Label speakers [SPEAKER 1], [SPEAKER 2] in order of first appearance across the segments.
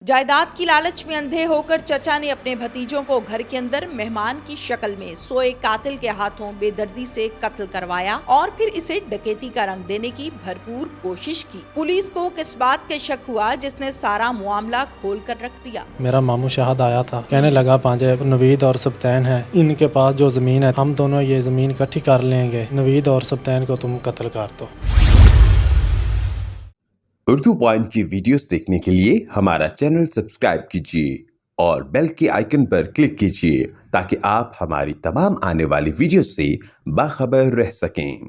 [SPEAKER 1] जायदाद की लालच में अंधे होकर चचा ने अपने भतीजों को घर के अंदर मेहमान की शक्ल में सोए कातिल के हाथों बेदर्दी से कत्ल करवाया और फिर इसे डकैती का रंग देने की भरपूर कोशिश की। पुलिस को किस बात का शक हुआ जिसने सारा मामला खोल कर रख दिया।
[SPEAKER 2] मेरा मामू शहाद आया था, कहने लगा पांजे नवीद और सब्तैन है, इनके पास जो जमीन है हम दोनों ये जमीन इकट्ठी कर लेंगे, नवीद और सब्तैन को तुम कत्ल कर दो।
[SPEAKER 3] उर्दू पॉइंट की वीडियोस देखने के लिए हमारा चैनल सब्सक्राइब कीजिए और बेल के आइकन पर क्लिक कीजिए ताकि आप हमारी तमाम आने वाली वीडियोस से बाखबर रह सकें।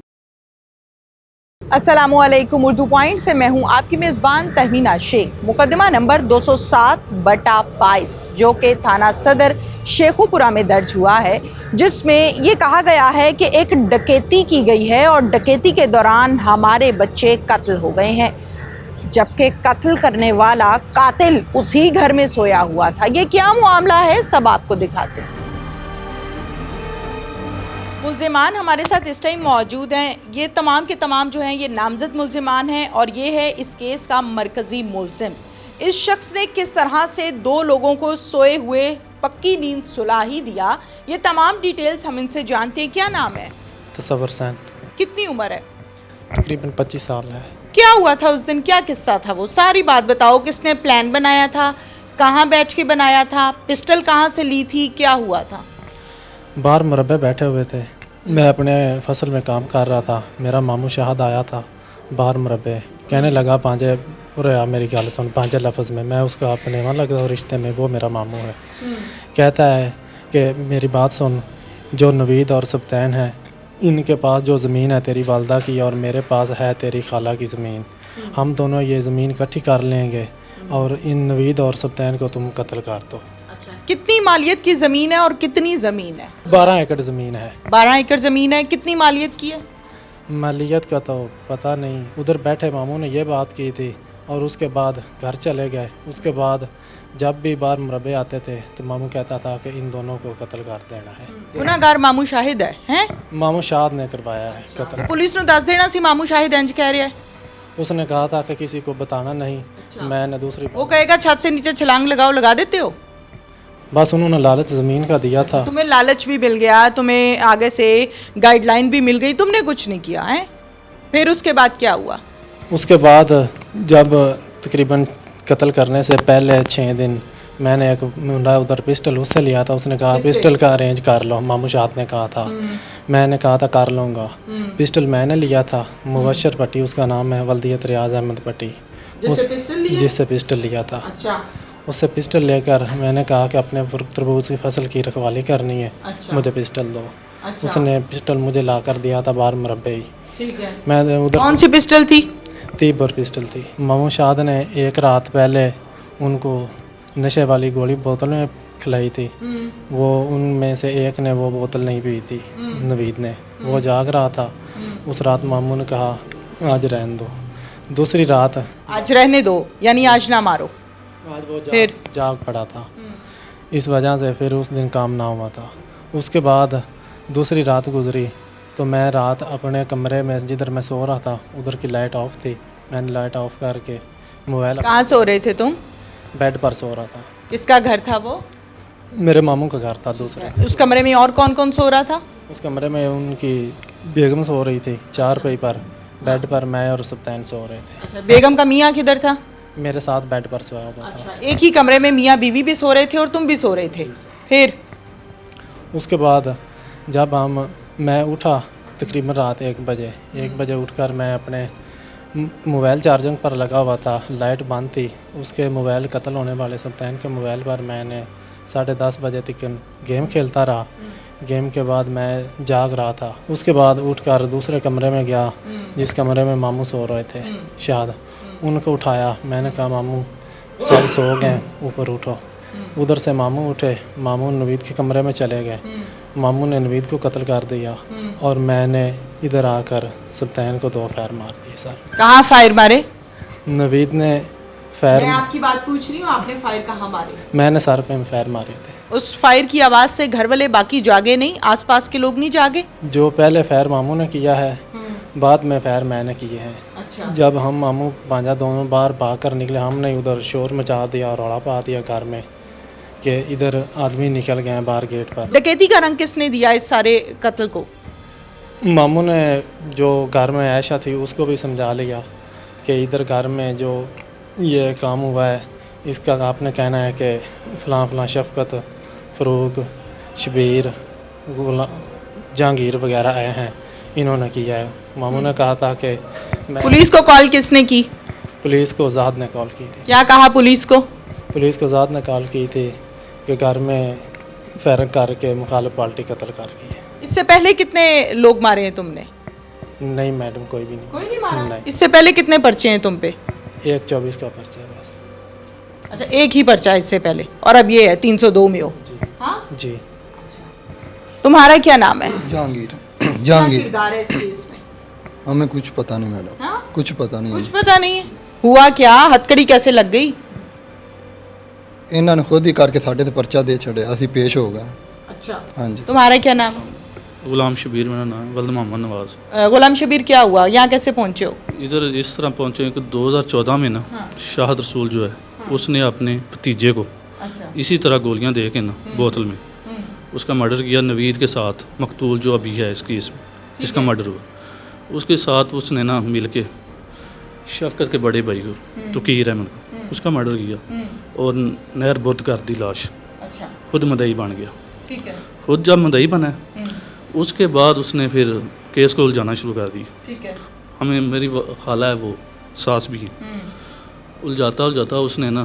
[SPEAKER 1] अस्सलामुअलैकुम। उर्दू पॉइंट से मैं हूं आपकी मेज़बान तहमीना शेख। मुकदमा नंबर 207/22 जो कि थाना सदर शेखुपुरा में दर्ज हुआ है, जिसमें ये कहा गया है कि एक डकैती की गई है और डकैती के दौरान हमारे बच्चे कत्ल हो गए हैं, जबकि कत्ल करने वाला कातिल उसी घर में सोया हुआ था। ये क्या मामला है, सब आपको दिखाते हैं। मुल्ज़िमान हमारे साथ इस टाइम मौजूद हैं। ये तमाम के तमाम जो हैं ये नामजद मुल्ज़िमान हैं और ये है इस केस का मरकज़ी मुल्ज़िम। इस शख्स ने किस तरह से दो लोगों को सोए हुए पक्की नींद सुला ही दिया, ये तमाम डिटेल्स हम इनसे जानते हैं। क्या नाम है?
[SPEAKER 2] तसव्वुर हुसैन।
[SPEAKER 1] कितनी उम्र है?
[SPEAKER 2] तकरीबन 25 साल है।
[SPEAKER 1] क्या हुआ था उस दिन, क्या किस्सा था, वो सारी बात बताओ। किसने प्लान बनाया था, कहाँ बैठ के बनाया था, पिस्टल कहाँ से ली थी, क्या हुआ था?
[SPEAKER 2] बाहर मुरब्बे बैठे हुए थे, मैं अपने फसल में काम कर रहा था। मेरा मामू शहाद आया था बाहर मुरब्बे, कहने लगा पांजे उरे आ मेरी गल सुन, पांजे लफ्ज़ में। मैं उसका अपने वहाँ लगता हूँ रिश्ते में, वो मेरा मामू है। कहता है कि मेरी बात सुन, जो नवीद और सब्तैन है इनके पास जो ज़मीन है तेरी वालदा की और मेरे पास है तेरी खाला की ज़मीन, हम दोनों ये ज़मीन इकट्ठी कर लेंगे और इन नवीद और सब्तैन को तुम कत्ल कर दो।
[SPEAKER 1] अच्छा, कितनी मालियत की ज़मीन है और कितनी ज़मीन है?
[SPEAKER 2] 12 एकड़ ज़मीन है।
[SPEAKER 1] 12 एकड़ ज़मीन है। कितनी मालियत की है?
[SPEAKER 2] मालियत का तो पता नहीं, उधर बैठे मामू ने ये बात की थी और उसके बाद घर चले गए। उसके बाद जब भी बाहर मुरब्बे आते थे तो मामू कहता था कि इन दोनों को कत्ल कर देना है।
[SPEAKER 1] गुनाहगार मामू शाहिद है, हैं?
[SPEAKER 2] मामू शाहिद ने करवाया है कत्ल।
[SPEAKER 1] पुलिस ने दस देना सी मामू शाहिद इंज कह रहा है।
[SPEAKER 2] उसने कहा था कि किसी को बताना नहीं। मैंने दूसरी
[SPEAKER 1] वो कहेगा छत से नीचे छलांग लगाओ, लगा देते हो।
[SPEAKER 2] बस उन्होंने लालच ज़मीन का दिया था।
[SPEAKER 1] तुम्हें लालच भी मिल गया, तुम्हें आगे से गाइडलाइन भी मिल गई, तुमने कुछ नहीं किया है। फिर उसके बाद क्या हुआ?
[SPEAKER 2] उसके बाद जब तकरीबन कत्ल करने से पहले 6 दिन मैंने एक मुंडा उधर पिस्टल उससे लिया था। उसने कहा पिस्टल का अरेंज कर लो, मामू शाद ने कहा था। मैंने कहा था कर लूँगा। पिस्टल मैंने लिया था, मुबशर पट्टी उसका नाम है, वल्दियत रियाज अहमद पट्टी, जिससे पिस्टल लिया था।
[SPEAKER 1] अच्छा।
[SPEAKER 2] उससे पिस्टल लेकर मैंने कहा कि अपने तरबूज की फसल की रखवाली करनी है। अच्छा। मुझे पिस्टल दो। अच्छा। उसने पिस्टल मुझे ला कर दिया था बाहर मुरब्बे ही।
[SPEAKER 1] ठीक है।
[SPEAKER 2] मैं उधर
[SPEAKER 1] कौन सी पिस्टल थी?
[SPEAKER 2] 30 बोर पिस्टल थी। मामू शाद ने एक रात पहले उनको नशे वाली गोली बोतल में खिलाई थी। वो उनमें से एक ने वो बोतल नहीं पी थी, नवीद ने। वो जाग रहा था। उस रात मामू ने कहा आज रहने दो। दूसरी रात
[SPEAKER 1] आज रहने दो यानी आज ना मारो।
[SPEAKER 2] आज वो
[SPEAKER 1] फिर
[SPEAKER 2] जाग पड़ा था, इस वजह से फिर उस दिन काम ना हुआ था। उसके बाद दूसरी रात गुजरी तो मैं रात अपने कमरे में जिधर मैं सो रहा था उधर की लाइट ऑफ थी। मैंने लाइट ऑफ करके मोबाइल।
[SPEAKER 1] कहाँ सो रहे थे तुम?
[SPEAKER 2] बेड पर सो रहा था।
[SPEAKER 1] किसका घर था वो?
[SPEAKER 2] मेरे मामू का घर था दूसरे।
[SPEAKER 1] उस कमरे में और कौन कौन सो रहा था?
[SPEAKER 2] उस कमरे में उनकी बेगम सो रही थी, 4 पे पर। बेड पर मैं और सब्तैन सो रहे थे।
[SPEAKER 1] अच्छा, बेगम का मियाँ किधर था?
[SPEAKER 2] मेरे साथ बेड पर सोया हुआ था।
[SPEAKER 1] अच्छा, एक ही कमरे में मियाँ बीवी भी सो रहे थे और तुम भी सो रहे थे। फिर
[SPEAKER 2] उसके बाद जब मैं उठा तकरीबन रात 1 बजे उठकर मैं अपने मोबाइल चार्जिंग पर लगा हुआ था, लाइट बंद थी। उसके मोबाइल कत्ल होने वाले सब्तैन के मोबाइल पर मैंने 10:30 बजे तक गेम खेलता रहा। गेम के बाद मैं जाग रहा था। उसके बाद उठकर दूसरे कमरे में गया जिस कमरे में मामू सो रहे थे शायद। उनको उठाया, मैंने कहा मामू सब सो गए, ऊपर उठो। उधर से मामू उठे, मामू नवीद के कमरे में चले गए। मामू ने नवीद को कत्ल कर दिया और मैंने इधर आकर सब्तैन को 2 फायर मार दिए। सर
[SPEAKER 1] कहाँ फायर मारे?
[SPEAKER 2] नवीद ने फायर।
[SPEAKER 1] मैं आपकी बात पूछ रही हूँ, आपने फायर कहाँ मारे?
[SPEAKER 2] मैंने सर पे फायर मारे थे।
[SPEAKER 1] उस फायर की आवाज़ से घर वाले बाकी जागे नहीं? आसपास के लोग नहीं जागे?
[SPEAKER 2] जो पहले फायर मामू ने किया है बाद में फायर मैंने किए हैं।
[SPEAKER 1] अच्छा।
[SPEAKER 2] जब हम मामू भांजा दोनों बार भाग कर निकले, हमने उधर शोर मचा दिया, रौला पा दिया घर में कि इधर आदमी निकल गए हैं बाहर गेट पर।
[SPEAKER 1] डकैती का रंग किसने दिया इस सारे कत्ल को?
[SPEAKER 2] मामू ने जो घर में आयशा थी उसको भी समझा लिया कि इधर घर में जो ये काम हुआ है इसका आपने कहना है कि फ़लाँ फ़लाँ शफ़क़त, फ़रूक, शबीर, जहांगीर वगैरह आए हैं, इन्होंने किया है। मामू ने कहा था कि
[SPEAKER 1] पुलिस को कॉल किसने की?
[SPEAKER 2] पुलिस को ज़ाद ने कॉल की थी।
[SPEAKER 1] क्या कहा पुलिस को?
[SPEAKER 2] पुलिस को ज़ाद ने कॉल की थी कि घर में फायरिंग करके मुखालिफ पार्टी कत्ल कर गई है।
[SPEAKER 1] इससे पहले कितने लोग मारे हैं तुमने?
[SPEAKER 2] नहीं मैडम, कोई भी नहीं।
[SPEAKER 1] कोई नहीं मारा?
[SPEAKER 2] नहीं।
[SPEAKER 1] इससे पहले कितने पर्चे हैं तुम पे?
[SPEAKER 2] 124 का पर्चा है बस।
[SPEAKER 1] अच्छा, एक ही पर्चा है इससे पहले, और अब ये है 302 में हो।
[SPEAKER 2] जी
[SPEAKER 1] हाँ?
[SPEAKER 2] जी।
[SPEAKER 4] तुम्हारा क्या नाम है?
[SPEAKER 5] जहांगीर।
[SPEAKER 1] क्या
[SPEAKER 5] जहांगीर।
[SPEAKER 1] किरदार है इस केस में?
[SPEAKER 5] हमें कुछ पता नहीं मैडम।
[SPEAKER 1] हाँ?
[SPEAKER 5] कुछ पता नहीं।
[SPEAKER 1] कुछ पता नहीं है। हुआ क्या? हथकड़ी कैसे लग गई?
[SPEAKER 5] ਇਹਨਾਂ ਨੇ ਖੁਦ ਹੀ ਕਰਕੇ ਸਾਡੇ ਤੇ ਪਰਚਾ ਦੇ ਛੜਿਆ, ਅਸੀਂ ਪੇਸ਼ ਹੋ ਗਏ।
[SPEAKER 1] अच्छा।
[SPEAKER 5] ਹਾਂਜੀ।
[SPEAKER 1] तुम्हारा क्या नाम है?
[SPEAKER 6] गुलाम शबीर मेरा नाम है, वल्द मोहम्मद नवाज़।
[SPEAKER 1] गुलाम शबीर, क्या हुआ? यहाँ कैसे पहुँचे हो?
[SPEAKER 6] इधर इस तरह पहुँचे कि 2014 में ना शाहद रसूल जो है उसने अपने भतीजे को
[SPEAKER 1] अच्छा।
[SPEAKER 6] इसी तरह गोलियां दे के ना बोतल में उसका मर्डर किया नवीद के साथ, मकतूल जो अभी है इस केस में जिसका मर्डर हुआ, उसके साथ उसने ना मिल के शफकत के बड़े भाई को तकीर अहमद को उसका मर्डर किया और नहर बुद्ध कर दी लाश।
[SPEAKER 1] अच्छा।
[SPEAKER 6] खुद मदई बन गया।
[SPEAKER 1] ठीक है।
[SPEAKER 6] खुद जब मदई बना उसके बाद उसने फिर केस को उलझाना शुरू कर दिया।
[SPEAKER 1] ठीक है।
[SPEAKER 6] हमें मेरी खाला है वो सास भी है, उलझाता उलझाता उसने ना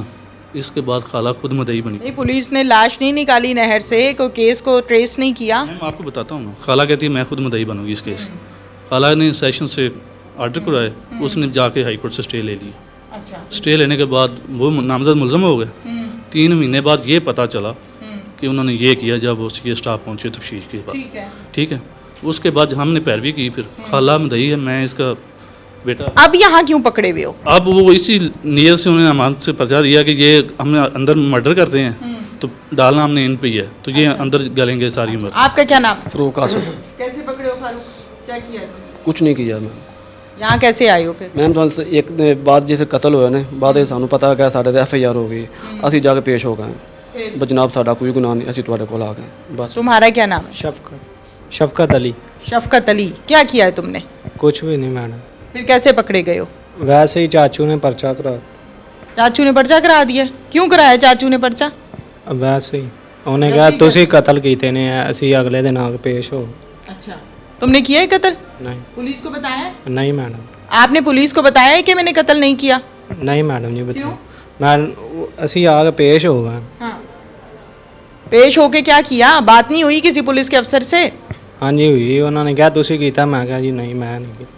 [SPEAKER 6] इसके बाद खाला खुद मदई बनी।
[SPEAKER 1] नहीं, पुलिस ने लाश नहीं निकाली नहर से, कोई केस को ट्रेस नहीं किया।
[SPEAKER 6] मैं आपको बताता हूँ ना, खाला कहती है मैं खुद मदई बनूंगी इस केस की। खाला ने सेशन से आर्डर कराए, उसने जाके हाई कोर्ट से स्टे ले लिया।
[SPEAKER 1] अच्छा।
[SPEAKER 6] स्टे लेने के बाद वो नामजद मुलजम हो गए। 3 महीने बाद ये पता चला कि उन्होंने ये किया जब वो सी स्टाफ पहुँचे तफ्तीश के बाद।
[SPEAKER 1] ठीक है।
[SPEAKER 6] ठीक है, उसके बाद हमने पैरवी की, फिर खाला मदई है, मैं इसका बेटा।
[SPEAKER 1] अब यहाँ क्यों पकड़े हुए हो?
[SPEAKER 6] अब वो इसी नीयत से उन्होंने हमसे पर्चा दिया कि ये हमने अंदर मर्डर करते हैं तो डालना हमने इन पे ही है, तो ये अंदर गलेंगे सारी उम्र।
[SPEAKER 1] आपका क्या नाम है?
[SPEAKER 5] ਫਰੂਕ ਆਸਫ।
[SPEAKER 1] कैसे पकड़े हो फारूक? क्या किया है तुमने?
[SPEAKER 7] ਕੁਛ ਨਹੀਂ ਕੀਤਾ ਮੈਂ
[SPEAKER 1] यहाँ कैसे आए हो फिर?
[SPEAKER 7] ਮੈਮ ਤੁਹਾਨੂੰ ਇੱਕ ਦੇ ਬਾਅਦ ਜਿਸ ਕਤਲ ਹੋਇਆ ਨੇ ਬਾਅਦ ਵਿੱਚ ਸਾਨੂੰ ਪਤਾ ਲੱਗਾ ਸਾਡੇ ਤੇ FIR ਹੋ ਗਈ, ਅਸੀਂ ਜਾ ਕੇ ਪੇਸ਼ ਹੋ ਗਏ
[SPEAKER 1] फिर
[SPEAKER 7] ਬਸ ਜਨਾਬ ਸਾਡਾ ਕੋਈ ਗੁਨਾਹ ਨਹੀਂ, ਅਸੀਂ ਤੁਹਾਡੇ ਕੋਲ ਆ ਗਏ ਬਸ।
[SPEAKER 1] तुम्हारा क्या नाम है?
[SPEAKER 2] शफकत अली।
[SPEAKER 1] शफकत अली। क्या किया है तुमने?
[SPEAKER 2] कुछ भी नहीं मैडम,
[SPEAKER 1] फिर कैसे पकड़े गए हो?
[SPEAKER 2] वैसे ही चाचू ने पर्चा करा।
[SPEAKER 1] चाचू ने पर्चा करा दिया? क्यों कराया चाचू ने पर्चा?
[SPEAKER 2] वैसे ही ਉਹਨੇ
[SPEAKER 1] ਵੈਸੇ
[SPEAKER 2] ਕਿਹਾ
[SPEAKER 1] ਹੀ
[SPEAKER 2] ਤੁਸੀਂ ਕਤਲ ਕੀਤੇ ਨੇ, ਅਸੀਂ ਅਗਲੇ ਦਿਨ ਆ ਕੇ ਪੇਸ਼ ਹੋ।
[SPEAKER 1] अच्छा। तुमने किया है कत्ल?
[SPEAKER 2] नहीं
[SPEAKER 1] पुलिस को बताया है?
[SPEAKER 2] नहीं मैडम,
[SPEAKER 1] आपने पुलिस को बताया है कि मैंने कत्ल नहीं किया?
[SPEAKER 2] नहीं मैडम जी
[SPEAKER 1] क्यों?
[SPEAKER 2] बताओ। मैं ਅਸੀਂ ਆ ਕੇ ਪੇਸ਼ ਹੋ ਗਏ।
[SPEAKER 1] हाँ। पेश होके क्या किया? बात नहीं हुई किसी पुलिस के अफसर से?
[SPEAKER 2] ਹਾਂਜੀ ਹੋਈ, ਉਹਨਾਂ ਨੇ ਕਿਹਾ ਤੁਸੀਂ ਕੀਤਾ, ਮੈਂ ਕਿਹਾ ਜੀ नहीं मैं नहीं ਕੀਤਾ।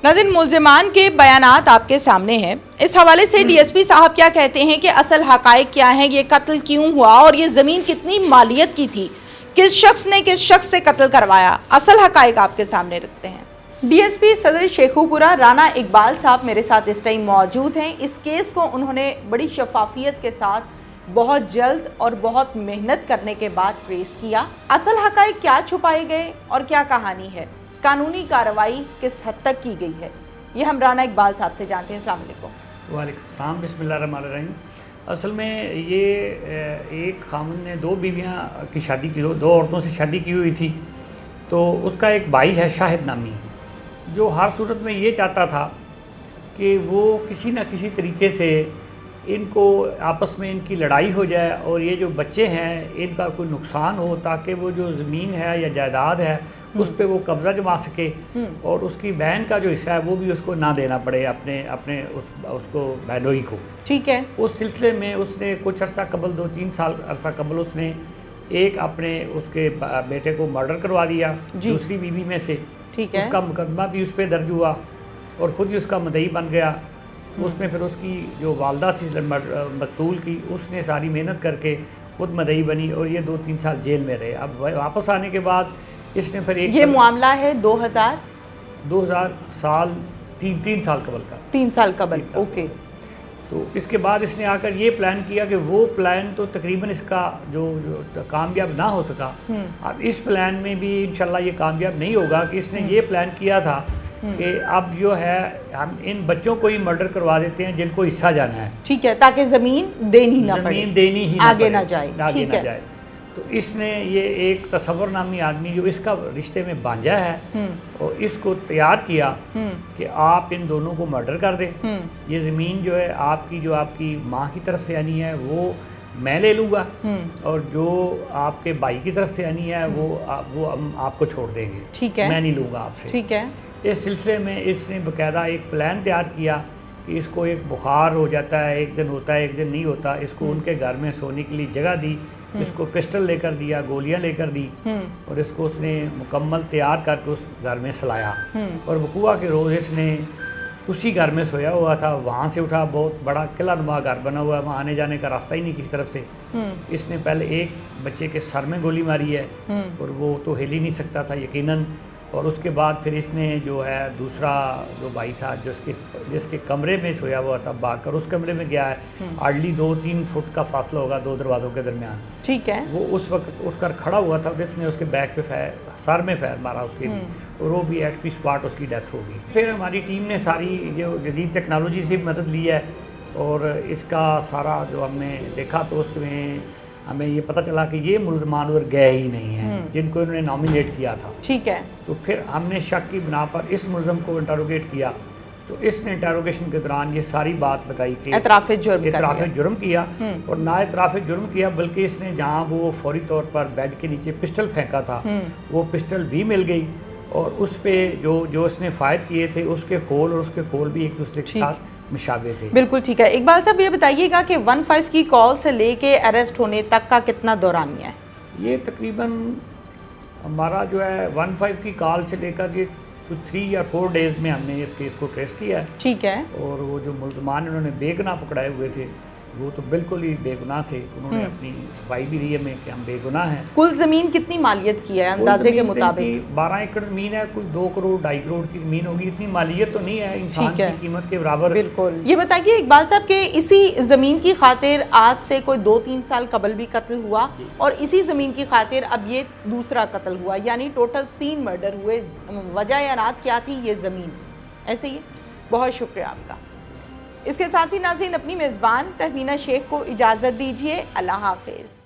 [SPEAKER 1] नाज़रीन, मुल्ज़िमान के बयानात आपके सामने हैं। इस हवाले से डीएसपी साहब क्या कहते हैं कि असल हक़ाइक़ क्या हैं, ये कत्ल क्यों हुआ और ये ज़मीन कितनी मालियत की थी, किस शख्स ने किस शख्स से कत्ल करवाया, असल हक़ाइक़ आपके सामने रखते हैं। डीएसपी सदर शेखुपुरा राना इकबाल साहब मेरे साथ इस टाइम मौजूद हैं। इस केस को उन्होंने बड़ी शफाफियत के साथ बहुत जल्द और बहुत मेहनत करने के बाद ट्रेस किया। असल हक़ाइक़ क्या छुपाए गए और क्या कहानी है, कानूनी कार्रवाई किस हद तक की गई है, ये हम राना इकबाल साहब से जानते हैं। अस्सलाम वालेकुम।
[SPEAKER 4] वालेकुम सलाम, बिस्मिल्लाहिर्रहमानिर्रहीम। असल में ये एक खामन ने 2 बीवियां की शादी की, 2 औरतों से शादी की हुई थी। तो उसका एक भाई है शाहिद नामी, जो हर सूरत में ये चाहता था कि वो किसी न किसी तरीके से इनको आपस में इनकी लड़ाई हो जाए और ये जो बच्चे हैं इनका कोई नुकसान हो, ताकि वो जो ज़मीन है या जायदाद है उस पे वो कब्ज़ा जमा सके और उसकी बहन का जो हिस्सा है वो भी उसको ना देना पड़े अपने उसको बहनोई को।
[SPEAKER 1] ठीक है।
[SPEAKER 4] उस सिलसिले में उसने कुछ अर्सा कबल 2-3 साल अरसा कबल उसने एक अपने उसके बेटे को मर्डर करवा दिया दूसरी बीवी में से।
[SPEAKER 1] ठीक है।
[SPEAKER 4] उसका मुकदमा भी उस पर दर्ज हुआ और ख़ुद ही उसका मदई बन गया। उसमें फिर उसकी जो वालदा थी मकतूल की, उसने सारी मेहनत करके खुद मदई बनी और ये 2-3 साल जेल में रहे। अब वापस आने के बाद इसने फिर एक
[SPEAKER 1] ये मामला है 2000
[SPEAKER 4] साल 3 साल कबल का।
[SPEAKER 1] 3 साल कबल। ओके।
[SPEAKER 4] तो इसके बाद इसने आकर ये प्लान किया कि वो प्लान तो तकरीबन इसका जो कामयाब ना हो सका, अब इस प्लान में भी इंशाल्लाह ये कामयाब नहीं होगा कि इसने ये प्लान किया था कि अब जो है हम इन बच्चों को ही मर्डर करवा देते हैं जिनको हिस्सा जाना है।
[SPEAKER 1] ठीक है, ताकि ज़मीन देनी ना पड़े,
[SPEAKER 4] ज़मीन देनी ही
[SPEAKER 1] आगे ना जाए।
[SPEAKER 4] आगे
[SPEAKER 1] ठीक
[SPEAKER 4] ना
[SPEAKER 1] है।
[SPEAKER 4] जाए। तो इसने ये एक तसव्वुर नामी आदमी जो इसका रिश्ते में बांझा है और इसको तैयार किया कि आप इन दोनों को मर्डर कर दें, ये ज़मीन जो है आपकी माँ की तरफ से आनी है वो मैं ले लूँगा और जो आपके भाई की तरफ से आनी है वो हम आपको छोड़ देंगे।
[SPEAKER 1] ठीक है,
[SPEAKER 4] मैं नहीं लूँगा आपसे।
[SPEAKER 1] ठीक है।
[SPEAKER 4] इस सिलसिले में इसने बाकायदा एक प्लान तैयार किया कि इसको एक बुखार हो जाता है, एक दिन होता है एक दिन नहीं होता, इसको उनके घर में सोने के लिए जगह दी, इसको पिस्टल लेकर दिया, गोलियां लेकर दी और इसको उसने मुकम्मल तैयार करके उस घर में सलाया और वकूआ के रोज़ इसने उसी घर में सोया हुआ था। वहाँ से उठा, बहुत बड़ा किला नुमा घर बना हुआ है, वहाँ आने जाने का रास्ता ही नहीं किसी तरफ से। इसने पहले एक बच्चे के सर में गोली मारी है और वो तो हिल ही नहीं सकता था यकीनन, और उसके बाद फिर इसने जो है दूसरा जो भाई था जिसके कमरे में सोया हुआ था भागकर उस कमरे में गया है। हार्डली 2-3 फुट का फासला होगा दो दरवाज़ों के दरमियान। ठीक है। वो उस वक्त उठकर खड़ा हुआ था, जिसने उसके बैक पे सर में फायर मारा उसके भी, और वो भी एट पी स्पॉट उसकी डेथ हो गई। फिर हमारी टीम ने सारी जो जदीद टेक्नोलॉजी से मदद ली है और इसका सारा जो हमने देखा तो उसमें हमें ये पता चला कि ये मुलजमान उधर गए ही नहीं हैं जिनको इन्होंने नॉमिनेट किया था। ठीक है। तो फिर हमने शक की बिना पर इस मुलजम को इंटरोगेट किया, तो इसने इंटरोगेशन के दौरान ये सारी बात बताई कि एतराफ़ जुर्म किया और ना एतराफ़ जुर्म किया बल्कि इसने जहाँ वो फौरी तौर पर बेड के नीचे पिस्टल फेंका था वो पिस्टल भी मिल गई और उस पर जो इसने फायर किए थे उसके होल और उसके होल भी एक दूसरे के साथ मुशाबे थे। बिल्कुल ठीक है। इकबाल साहब ये बताइएगा कि 15 की कॉल से लेके अरेस्ट होने तक का कितना दौरानिया है? ये तकरीबन हमारा जो है 15 की कॉल से लेकर ये 3 या 4 डेज़ में हमने इस केस को ट्रेस किया है। ठीक है। और वो जो मुल्ज़मान उन्होंने बेगुनाह पकड़ाए हुए थे वो तो बिल्कुल ही बेगुनाह थे, उन्होंने अपनी सफाई भी दी है में कि हम बेगुनाह हैं। कुल ज़मीन कितनी मालियत की है अंदाजे के मुताबिक? 12 एकड़ ज़मीन है, कोई 2 करोड़ 2.5 करोड़ की ज़मीन होगी, इतनी मालियत तो नहीं है इंसान की कीमत के बराबर। बिल्कुल। ये बताइए इकबाल साहब के इसी ज़मीन की खातिर आज से कोई 2-3 साल कबल भी कत्ल हुआ और इसी ज़मीन की खातिर अब ये दूसरा कत्ल हुआ, यानी टोटल 3 मर्डर हुए। वजह या रात क्या थी? ये ज़मीन। ऐसे ही बहुत शुक्रिया आपका। इसके साथ ही नाज़रीन अपनी मेज़बान तहमीना शेख को इजाज़त दीजिए। अल्लाह हाफ़िज़।